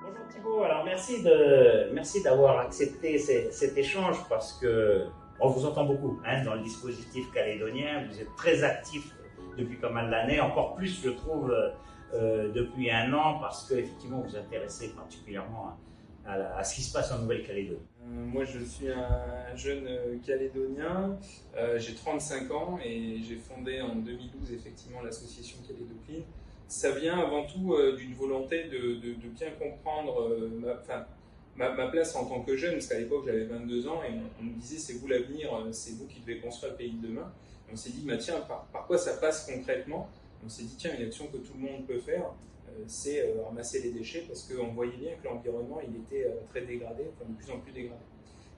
Bonjour Thibaut, alors merci d'avoir accepté cet échange parce que on vous entend beaucoup dans le dispositif calédonien, vous êtes très actif depuis pas mal d'années, encore plus je trouve depuis un an parce que effectivement vous vous intéressez particulièrement à ce qui se passe en Nouvelle-Calédonie. Moi je suis un jeune Calédonien, j'ai 35 ans et j'ai fondé en 2012 effectivement l'association Calédo-Clean. Ça vient avant tout d'une volonté de bien comprendre ma place en tant que jeune, parce qu'à l'époque j'avais 22 ans et on me disait c'est vous l'avenir, c'est vous qui devez construire le pays de demain. Et on s'est dit bah, tiens, par quoi ça passe concrètement? On s'est dit tiens, une action que tout le monde peut faire, c'est ramasser les déchets, parce qu'on voyait bien que l'environnement il était très dégradé, enfin, de plus en plus dégradé.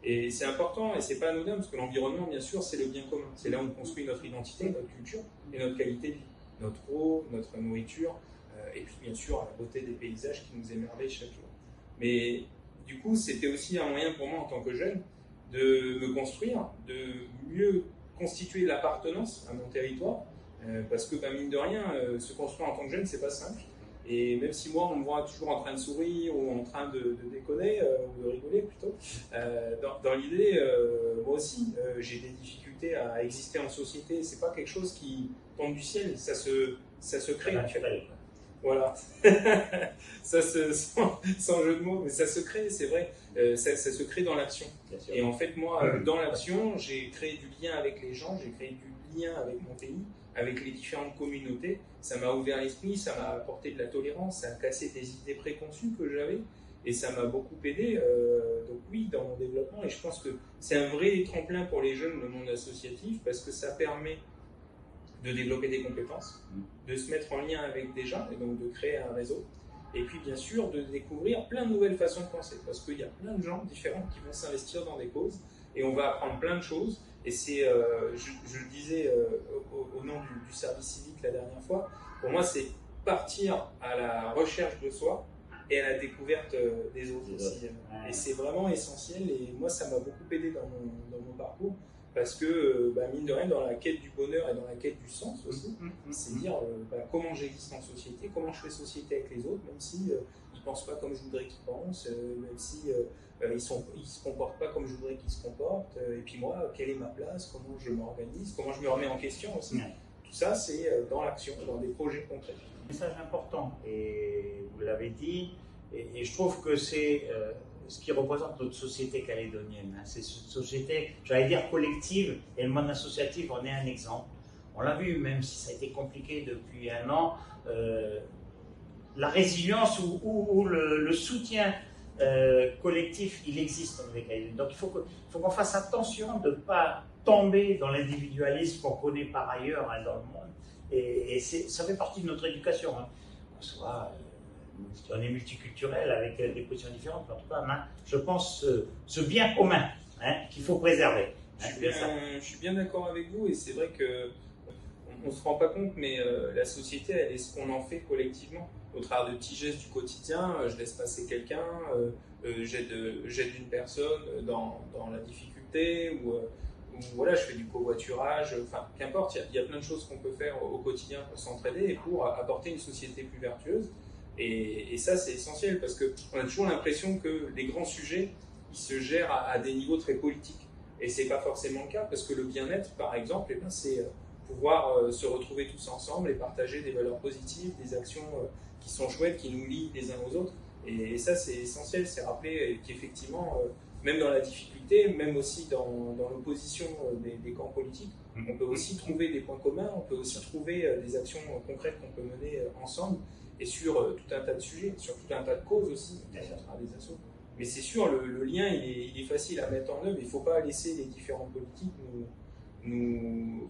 Et c'est important et c'est pas anodin, parce que l'environnement bien sûr c'est le bien commun, c'est là où on construit notre identité, notre culture et notre qualité de vie. Notre eau, notre nourriture, et puis bien sûr la beauté des paysages qui nous émerveillent chaque jour. Mais du coup, c'était aussi un moyen pour moi en tant que jeune de me construire, de mieux constituer l'appartenance à mon territoire, parce que mine de rien, se construire en tant que jeune, c'est pas simple. Et même si moi, on me voit toujours en train de sourire ou en train de déconner, ou de rigoler plutôt, dans l'idée, moi aussi, j'ai des difficultés à exister en société. C'est pas quelque chose qui tombe du ciel, ça se crée. Voilà, sans jeu de mots, mais ça se crée, c'est vrai, ça se crée dans l'action. Et en fait, moi, dans l'action, j'ai créé du lien avec les gens, j'ai créé du lien avec mon pays, avec les différentes communautés. Ça m'a ouvert l'esprit, ça m'a apporté de la tolérance, ça a cassé des idées préconçues que j'avais, et ça m'a beaucoup aidé, donc oui, dans mon développement. Et je pense que c'est un vrai tremplin pour les jeunes, le monde associatif, parce que ça permet de développer des compétences, de se mettre en lien avec des gens, et donc de créer un réseau, et puis bien sûr de découvrir plein de nouvelles façons de penser, parce qu'il y a plein de gens différents qui vont s'investir dans des causes, et on va apprendre plein de choses. Et c'est, je le disais au nom du service civique la dernière fois, pour moi c'est partir à la recherche de soi et à la découverte des autres aussi. Et c'est vraiment essentiel, et moi ça m'a beaucoup aidé dans mon parcours, parce que mine de rien, dans la quête du bonheur et dans la quête du sens aussi, c'est dire comment j'existe en société, comment je fais société avec les autres, même si ils ne pensent pas comme je voudrais qu'ils pensent, même si ils ne se comportent pas comme je voudrais qu'ils se comportent, et puis moi, quelle est ma place, comment je m'organise, comment je me remets en question aussi. Tout ça, c'est dans l'action, dans des projets concrets. Message important, et vous l'avez dit, et je trouve que c'est ce qui représente notre société calédonienne. C'est une société, j'allais dire collective, et le monde associatif en est un exemple. On l'a vu, même si ça a été compliqué depuis un an, la résilience ou le soutien collectif, il existe en Nouvelle-Calédonie. Donc il faut qu'on fasse attention de ne pas tomber dans l'individualisme qu'on connaît par ailleurs dans le monde. Et ça fait partie de notre éducation. Soit on est multiculturel avec des positions différentes, mais en tout cas, je pense ce bien commun qu'il faut préserver. Je suis bien d'accord avec vous, et c'est vrai qu'on ne se rend pas compte, mais la société, elle est ce qu'on en fait collectivement. Au travers de petits gestes du quotidien, je laisse passer quelqu'un, j'aide une personne dans la difficulté, ou voilà, je fais du covoiturage, enfin, qu'importe, il y a plein de choses qu'on peut faire au quotidien pour s'entraider et pour apporter une société plus vertueuse. Et ça, c'est essentiel, parce qu'on a toujours l'impression que les grands sujets, ils se gèrent à des niveaux très politiques. Et ce n'est pas forcément le cas, parce que le bien-être, par exemple, c'est pouvoir se retrouver tous ensemble et partager des valeurs positives, des actions qui sont chouettes, qui nous lient les uns aux autres. Et ça, c'est essentiel, c'est rappeler qu'effectivement, même dans la difficulté, même aussi dans l'opposition des camps politiques, on peut aussi trouver des points communs, on peut aussi trouver des actions concrètes qu'on peut mener ensemble, et sur tout un tas de sujets, sur tout un tas de causes aussi, à travers des assos. Mais c'est sûr, le lien, il est facile à mettre en œuvre. Il ne faut pas laisser les différentes politiques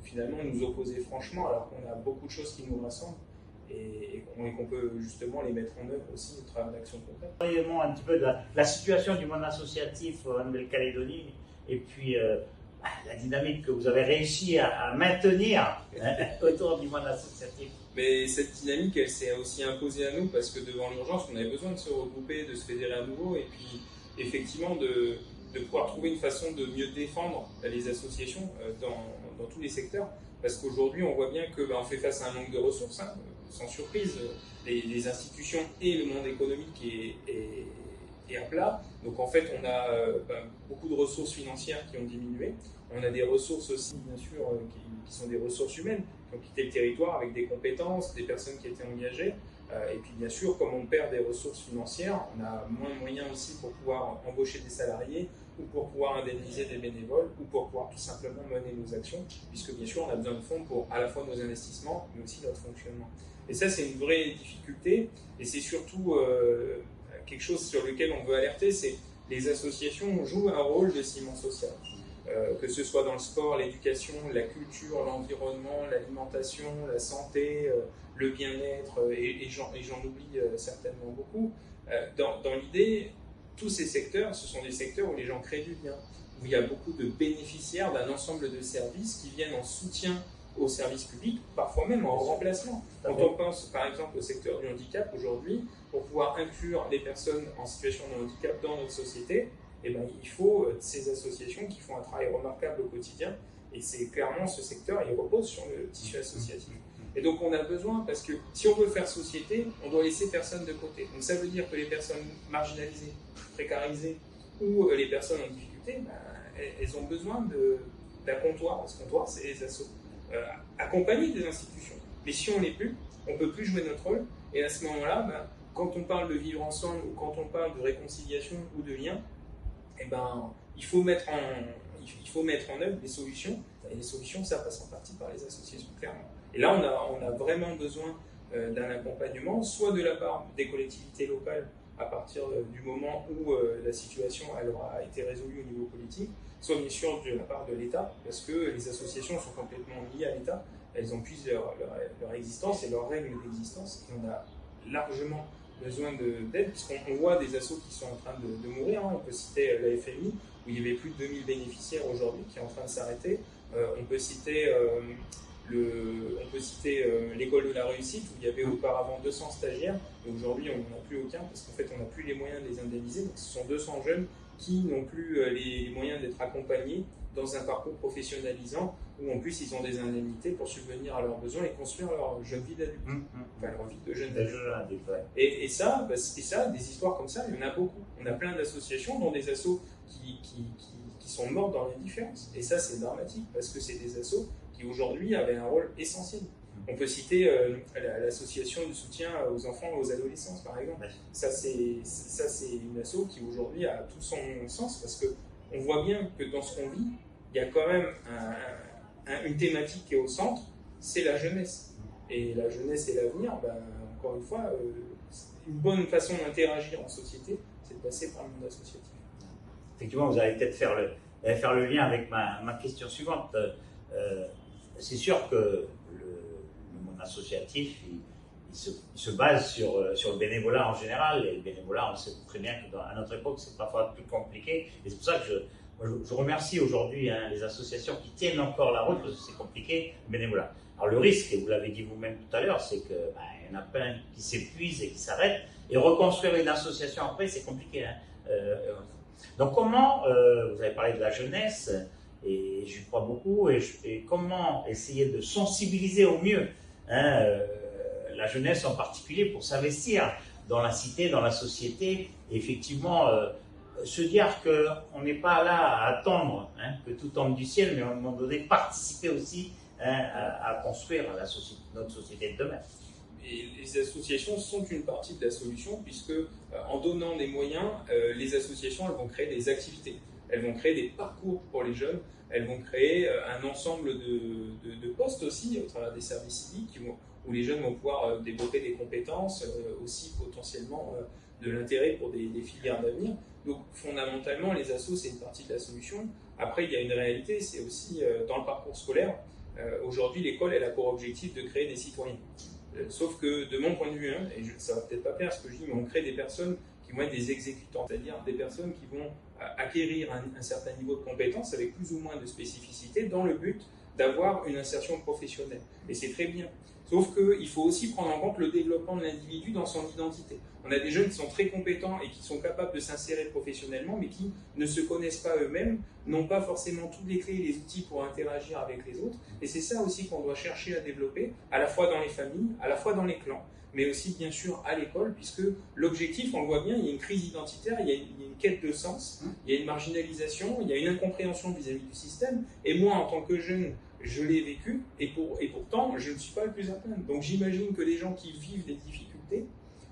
finalement nous opposer franchement, alors qu'on a beaucoup de choses qui nous rassemblent, et qu'on peut justement les mettre en œuvre aussi au travers d'actions concrètes. Parlez-moi un petit peu de la situation du monde associatif en Nouvelle-Calédonie, et puis la dynamique que vous avez réussi à maintenir autour du monde associatif. Mais cette dynamique, elle s'est aussi imposée à nous, parce que devant l'urgence, on avait besoin de se regrouper, de se fédérer à nouveau, et puis effectivement de pouvoir trouver une façon de mieux défendre les associations dans tous les secteurs. Parce qu'aujourd'hui, on voit bien qu'on fait face à un manque de ressources. sans surprise, les institutions et le monde économique est à plat. Donc en fait, on a beaucoup de ressources financières qui ont diminué. On a des ressources aussi, bien sûr, qui sont des ressources humaines, qui ont quitté le territoire avec des compétences, des personnes qui étaient engagées. Et puis bien sûr, comme on perd des ressources financières, on a moins de moyens aussi pour pouvoir embaucher des salariés ou pour pouvoir indemniser des bénévoles ou pour pouvoir tout simplement mener nos actions, puisque bien sûr on a besoin de fonds pour à la fois nos investissements mais aussi notre fonctionnement. Et ça c'est une vraie difficulté et c'est surtout quelque chose sur lequel on veut alerter, c'est les associations jouent un rôle de ciment social. Que ce soit dans le sport, l'éducation, la culture, l'environnement, l'alimentation, la santé, le bien-être, et j'en oublie certainement beaucoup. Dans l'idée, tous ces secteurs, ce sont des secteurs où les gens créent du lien, où il y a beaucoup de bénéficiaires d'un ensemble de services qui viennent en soutien aux services publics, parfois même en remplacement. Quand on pense par exemple au secteur du handicap aujourd'hui, pour pouvoir inclure les personnes en situation de handicap dans notre société, eh ben, il faut ces associations qui font un travail remarquable au quotidien. Et c'est clairement ce secteur, il repose sur le tissu associatif. Et donc on a besoin, parce que si on veut faire société, on doit laisser personne de côté. Donc ça veut dire que les personnes marginalisées, précarisées ou les personnes en difficulté, ben, elles ont besoin d'un comptoir. Ce comptoir, c'est les assos. Accompagner des institutions. Mais si on n'est plus, on ne peut plus jouer notre rôle. Et à ce moment-là, ben, quand on parle de vivre ensemble ou quand on parle de réconciliation ou de lien, eh ben, il faut mettre en œuvre des solutions. Et les solutions, ça passe en partie par les associations, clairement. Et là, on a vraiment besoin d'un accompagnement, soit de la part des collectivités locales, à partir du moment où la situation elle aura été résolue au niveau politique, soit bien sûr de la part de l'État, parce que les associations sont complètement liées à l'État. Elles ont puisé leur existence et leurs règles d'existence. Et on a largement besoin d'aide, puisqu'on voit des assos qui sont en train de mourir. On peut citer la FMI, où il y avait plus de 2000 bénéficiaires aujourd'hui, qui est en train de s'arrêter. On peut citer l'école de la réussite, où il y avait auparavant 200 stagiaires, et aujourd'hui on n'en a plus aucun, parce qu'en fait on n'a plus les moyens de les indemniser. Donc ce sont 200 jeunes qui n'ont plus les moyens d'être accompagnés dans un parcours professionnalisant, où en plus ils ont des indemnités pour subvenir à leurs besoins et construire leur jeune vie d'adulte, enfin leur vie de jeune adulte. Et ça, des histoires comme ça, il y en a beaucoup. On a plein d'associations, dont des assos qui sont mortes dans l'indifférence. Et ça, c'est dramatique, parce que c'est des assos qui aujourd'hui avaient un rôle essentiel. On peut citer l'association de soutien aux enfants et aux adolescents, par exemple. Ça, c'est une asso qui aujourd'hui a tout son sens, parce qu'on voit bien que dans ce qu'on vit, il y a quand même une thématique qui est au centre, c'est la jeunesse. Et la jeunesse et l'avenir, ben, encore une fois, une bonne façon d'interagir en société, c'est de passer par le monde associatif. Effectivement, vous allez peut-être faire le lien avec ma question suivante. C'est sûr que le monde associatif, il se base sur le bénévolat en général. Et le bénévolat, on sait très bien qu'à notre époque, c'est parfois plus compliqué. Et c'est pour ça que je remercie aujourd'hui les associations qui tiennent encore la route, parce que c'est compliqué, le bénévolat. Alors le risque, et vous l'avez dit vous-même tout à l'heure, c'est qu'il y en a plein qui s'épuisent et qui s'arrêtent. Et reconstruire une association après, c'est compliqué. Donc comment, vous avez parlé de la jeunesse, et j'y crois beaucoup, et comment essayer de sensibiliser au mieux la jeunesse en particulier pour s'investir dans la cité, dans la société, et effectivement se dire qu'on n'est pas là à attendre que tout tombe du ciel, mais à un moment donné participer aussi à construire notre société de demain. Et les associations sont une partie de la solution, puisque en donnant des moyens, les associations elles vont créer des activités, elles vont créer des parcours pour les jeunes, elles vont créer un ensemble de postes aussi au travers des services civiques où les jeunes vont pouvoir développer des compétences, aussi potentiellement de l'intérêt pour des filières d'avenir. Donc fondamentalement, les assos c'est une partie de la solution. Après, il y a une réalité, c'est aussi dans le parcours scolaire. Aujourd'hui, l'école elle a pour objectif de créer des citoyens. Sauf que de mon point de vue, et ça va peut-être pas plaire ce que je dis, mais on crée des personnes qui vont être des exécutants, c'est-à-dire des personnes qui vont acquérir un certain niveau de compétences avec plus ou moins de spécificité dans le but d'avoir une insertion professionnelle. Et c'est très bien. Sauf qu'il faut aussi prendre en compte le développement de l'individu dans son identité. On a des jeunes qui sont très compétents et qui sont capables de s'insérer professionnellement, mais qui ne se connaissent pas eux-mêmes, n'ont pas forcément toutes les clés et les outils pour interagir avec les autres. Et c'est ça aussi qu'on doit chercher à développer, à la fois dans les familles, à la fois dans les clans, mais aussi bien sûr à l'école, puisque l'objectif, on le voit bien, il y a une crise identitaire, il y a une quête de sens, il y a une marginalisation, il y a une incompréhension vis-à-vis du système. Et moi, en tant que jeune, je l'ai vécu, et pourtant, je ne suis pas le plus à plaindre. Donc j'imagine que les gens qui vivent des difficultés,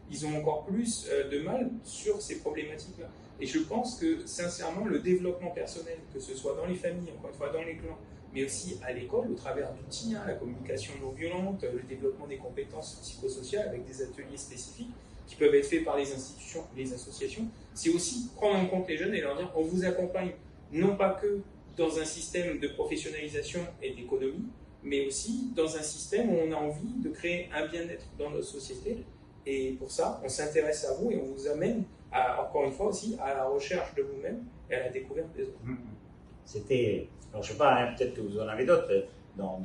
ils ont encore plus de mal sur ces problématiques-là. Et je pense que, sincèrement, le développement personnel, que ce soit dans les familles, encore une fois dans les clans, mais aussi à l'école, au travers d'outils, la communication non violente, le développement des compétences psychosociales avec des ateliers spécifiques qui peuvent être faits par les institutions, les associations, c'est aussi prendre en compte les jeunes et leur dire on vous accompagne non pas que dans un système de professionnalisation et d'économie, mais aussi dans un système où on a envie de créer un bien-être dans notre société. Et pour ça, on s'intéresse à vous et on vous amène, encore une fois aussi, à la recherche de vous-même et à la découverte des autres. C'était, alors je ne sais pas, hein, peut-être que vous en avez d'autres, dans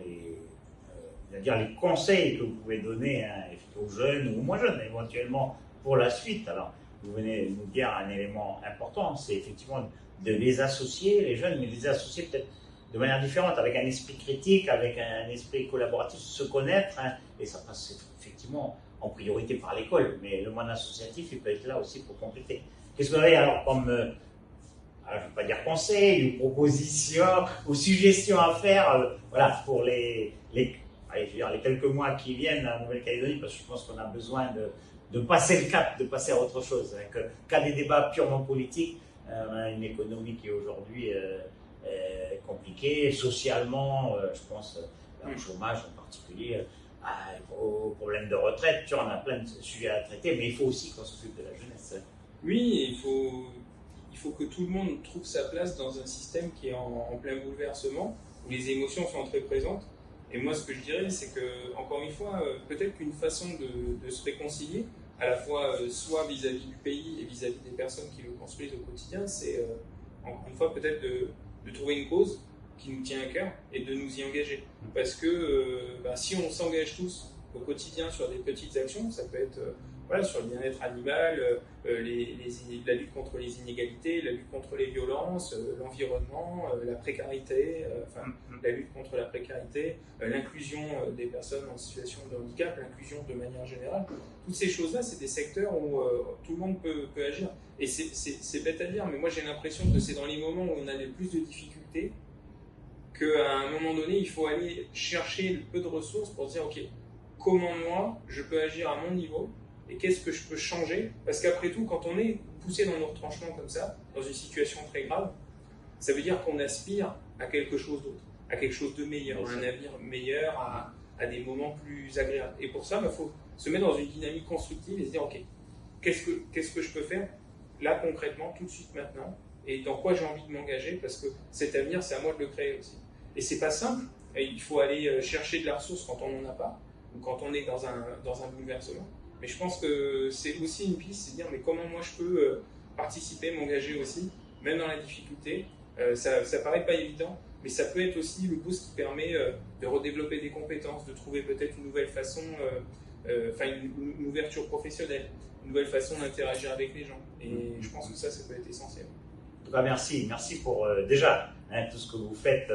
les conseils que vous pouvez donner hein, aux jeunes ou aux moins jeunes, éventuellement pour la suite. Alors, vous venez de nous dire un élément important, c'est effectivement de les associer, les jeunes, mais les associer peut-être de manière différente, avec un esprit critique, avec un esprit collaboratif, se connaître, hein, et ça passe effectivement en priorité par l'école, mais le monde associatif, il peut être là aussi pour compléter. Qu'est-ce que vous avez alors comme, alors, je ne veux pas dire conseils, ou propositions, ou suggestions à faire, voilà, pour les quelques mois qui viennent en Nouvelle-Calédonie, parce que je pense qu'on a besoin de passer le cap, de passer à autre chose. Hein, qu'à des débats purement politiques, on a une économie qui est aujourd'hui compliquée, socialement, je pense au chômage en particulier, aux problèmes de retraite, on a plein de sujets à traiter, mais il faut aussi qu'on s'occupe de la jeunesse. Oui, il faut que tout le monde trouve sa place dans un système qui est en plein bouleversement, où les émotions sont très présentes. Et moi, ce que je dirais, c'est que, encore une fois, peut-être qu'une façon de se réconcilier, à la fois soit vis-à-vis du pays et vis-à-vis des personnes qui le construisent au quotidien, c'est, encore une fois, peut-être de trouver une cause qui nous tient à cœur et de nous y engager. Parce que si on s'engage tous au quotidien sur des petites actions, ça peut être sur le bien-être animal, la lutte contre les inégalités, la lutte contre les violences, l'environnement, la précarité, la lutte contre la précarité, l'inclusion des personnes en situation de handicap, l'inclusion de manière générale. Toutes ces choses-là, c'est des secteurs où tout le monde peut agir. Et c'est bête à dire, mais moi j'ai l'impression que c'est dans les moments où on a le plus de difficultés qu'à un moment donné, il faut aller chercher le peu de ressources pour se dire, ok, comment moi, je peux agir à mon niveau et qu'est-ce que je peux changer? Parce qu'après tout, quand on est poussé dans nos retranchements comme ça, dans une situation très grave, ça veut dire qu'on aspire à quelque chose d'autre, à quelque chose de meilleur, à un avenir meilleur, à des moments plus agréables. Et pour ça, il faut se mettre dans une dynamique constructive et se dire, ok, qu'est-ce que je peux faire là concrètement, tout de suite maintenant, et dans quoi j'ai envie de m'engager, parce que cet avenir, c'est à moi de le créer aussi. Et c'est pas simple, et il faut aller chercher de la ressource quand on n'en a pas, ou quand on est dans un bouleversement. Mais je pense que c'est aussi une piste, c'est de dire mais comment moi je peux participer, m'engager aussi, même dans la difficulté. Ça paraît pas évident, mais ça peut être aussi le boost qui permet de redévelopper des compétences, de trouver peut-être une nouvelle façon, une ouverture professionnelle, une nouvelle façon d'interagir avec les gens. Et je pense que ça peut être essentiel. En tout cas, merci pour déjà tout ce que vous faites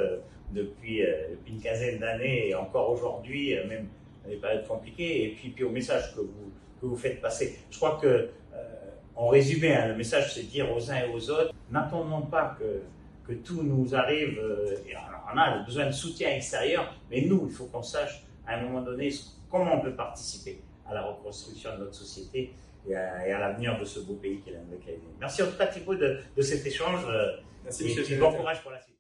depuis une quinzaine d'années et encore aujourd'hui, même dans des périodes compliquées, et puis au message que vous faites passer. Je crois que, en résumé, le message c'est de dire aux uns et aux autres, n'attendons pas que tout nous arrive, et on a besoin de soutien extérieur, mais nous, il faut qu'on sache à un moment donné comment on peut participer à la reconstruction de notre société et à l'avenir de ce beau pays qu'est la Nouvelle-Calédonie. Merci en tout cas Thibaut de cet échange. Merci, et bon courage pour la suite.